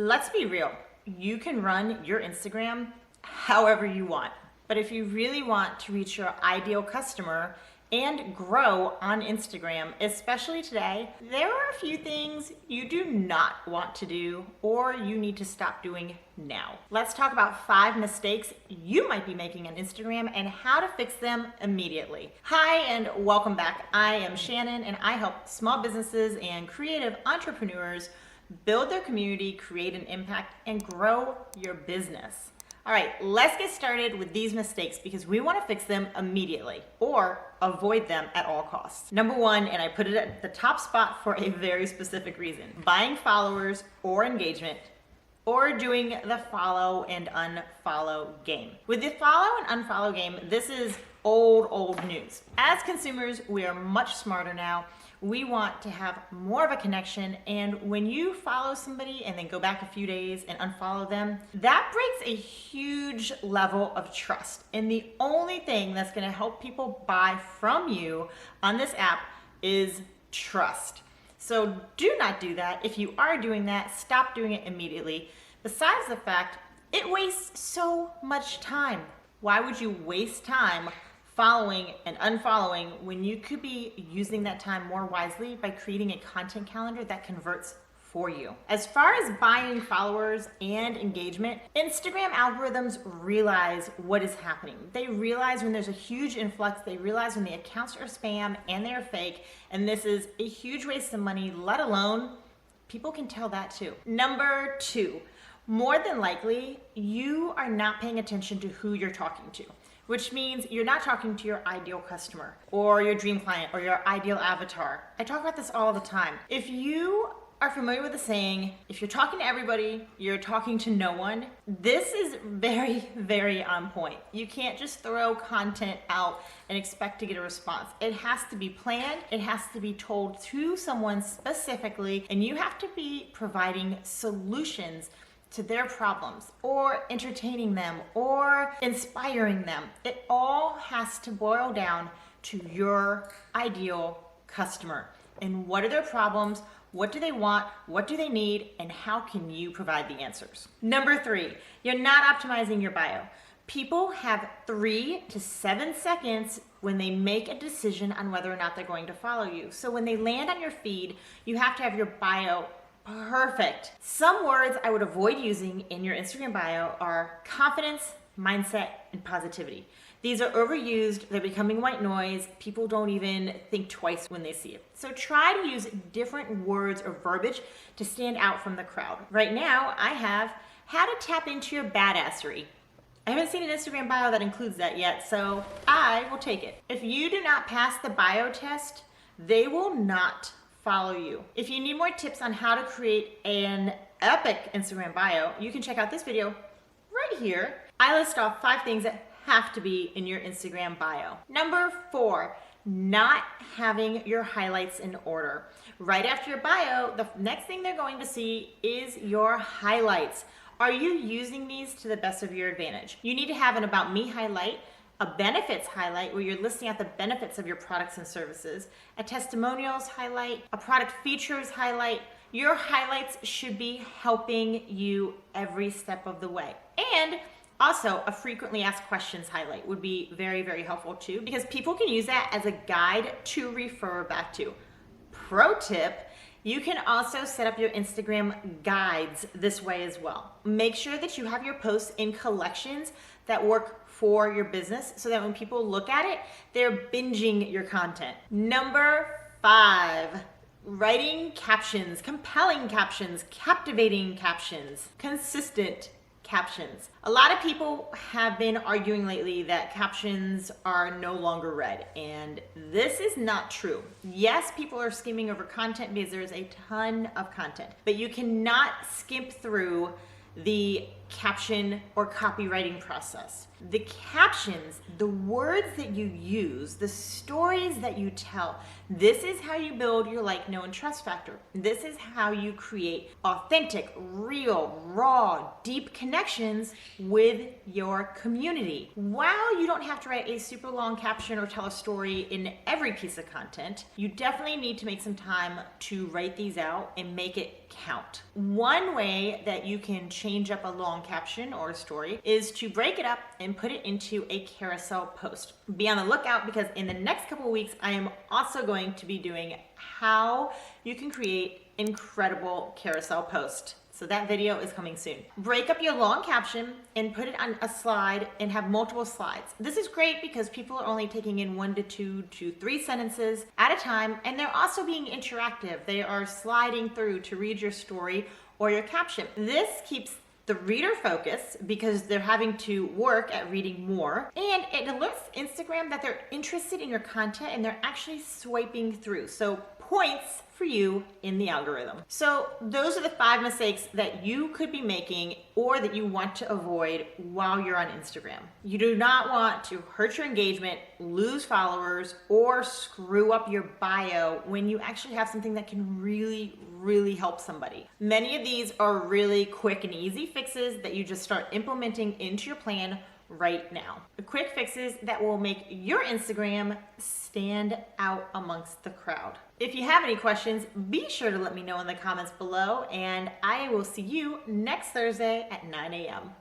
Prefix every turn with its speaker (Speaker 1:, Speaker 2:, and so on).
Speaker 1: Let's be real. You can run your Instagram however you want. But if you really want to reach your ideal customer and grow on Instagram, especially today, there are a few things you do not want to do or you need to stop doing now. Let's talk about 5 mistakes you might be making on Instagram and how to fix them immediately. Hi, and welcome back. I am Shannon, and I help small businesses and creative entrepreneurs build their community, create an impact, and grow your business. All right, let's get started with these mistakes because we want to fix them immediately or avoid them at all costs. Number 1, and I put it at the top spot for a very specific reason: buying followers or engagement, or doing the follow and unfollow game. With the follow and unfollow game, this is old news. As consumers, we are much smarter now. We want to have more of a connection, and when you follow somebody and then go back a few days and unfollow them, that breaks a huge level of trust. And the only thing that's going to help people buy from you on this app is trust. So do not do that. If you are doing that, stop doing it immediately. Besides the fact, it wastes so much time. Why would you waste time following and unfollowing when you could be using that time more wisely by creating a content calendar that converts for you? As far as buying followers and engagement, Instagram algorithms realize what is happening. They realize when there's a huge influx, they realize when the accounts are spam and they're fake, and this is a huge waste of money, let alone people can tell that too. Number 2, more than likely, you are not paying attention to who you're talking to, which means you're not talking to your ideal customer or your dream client or your ideal avatar. I talk about this all the time. If you are familiar with the saying, if you're talking to everybody, you're talking to no one, this is very on point. You can't just throw content out and expect to get a response. It has to be planned, it has to be told to someone specifically, and you have to be providing solutions to their problems or entertaining them or inspiring them. It all has to boil down to your ideal customer and what are their problems, what do they want, what do they need, and how can you provide the answers. Number 3, you're not optimizing your bio. People have 3 to 7 seconds when they make a decision on whether or not they're going to follow you. So when they land on your feed, you have to have your bio perfect. Some words I would avoid using in your Instagram bio are confidence, mindset, and positivity. These are overused, they're becoming white noise, people don't even think twice when they see it. So try to use different words or verbiage to stand out from the crowd. Right now, I have how to tap into your badassery. I haven't seen an Instagram bio that includes that yet, so I will take it. If you do not pass the bio test, they will not follow you. If you need more tips on how to create an epic Instagram bio, you can check out this video right here. I list off 5 things that have to be in your Instagram bio. Number 4, not having your highlights in order. Right after your bio, the next thing they're going to see is your highlights. Are you using these to the best of your advantage? You need to have an About Me highlight, a benefits highlight where you're listing out the benefits of your products and services, a testimonials highlight, a product features highlight. Your highlights should be helping you every step of the way. And also, a frequently asked questions highlight would be very helpful too, because people can use that as a guide to refer back to. Pro tip: you can also set up your Instagram guides this way as well. Make sure that you have your posts in collections that work for your business so that when people look at it, they're binging your content. Number 5, writing captions, compelling captions, captivating captions, consistent captions. A lot of people have been arguing lately that captions are no longer read, and this is not true. Yes, people are skimming over content because there's a ton of content, but you cannot skimp through the caption or copywriting process. The captions, the words that you use, the stories that you tell, this is how you build your like, know, and trust factor. This is how you create authentic, real, raw, deep connections with your community. While you don't have to write a super long caption or tell a story in every piece of content, you definitely need to make some time to write these out and make it count. One way that you can change up a long caption or a story is to break it up and put it into a carousel post. Be on the lookout because in the next couple of weeks, I am also going to be doing how you can create incredible carousel posts. So that video is coming soon. Break up your long caption and put it on a slide and have multiple slides. This is great because people are only taking in 1 to 2 to 3 sentences at a time, and they're also being interactive. They are sliding through to read your story or your caption. This keeps the reader focused because they're having to work at reading more, and it alerts Instagram that they're interested in your content and they're actually swiping through. So points for you in the algorithm. So those are the 5 mistakes that you could be making or that you want to avoid while you're on Instagram. You do not want to hurt your engagement, lose followers, or screw up your bio when you actually have something that can really help somebody. Many of these are really quick and easy fixes that you just start implementing into your plan right now. The quick fixes that will make your Instagram stand out amongst the crowd. If you have any questions, be sure to let me know in the comments below, and I will see you next Thursday at 9 a.m.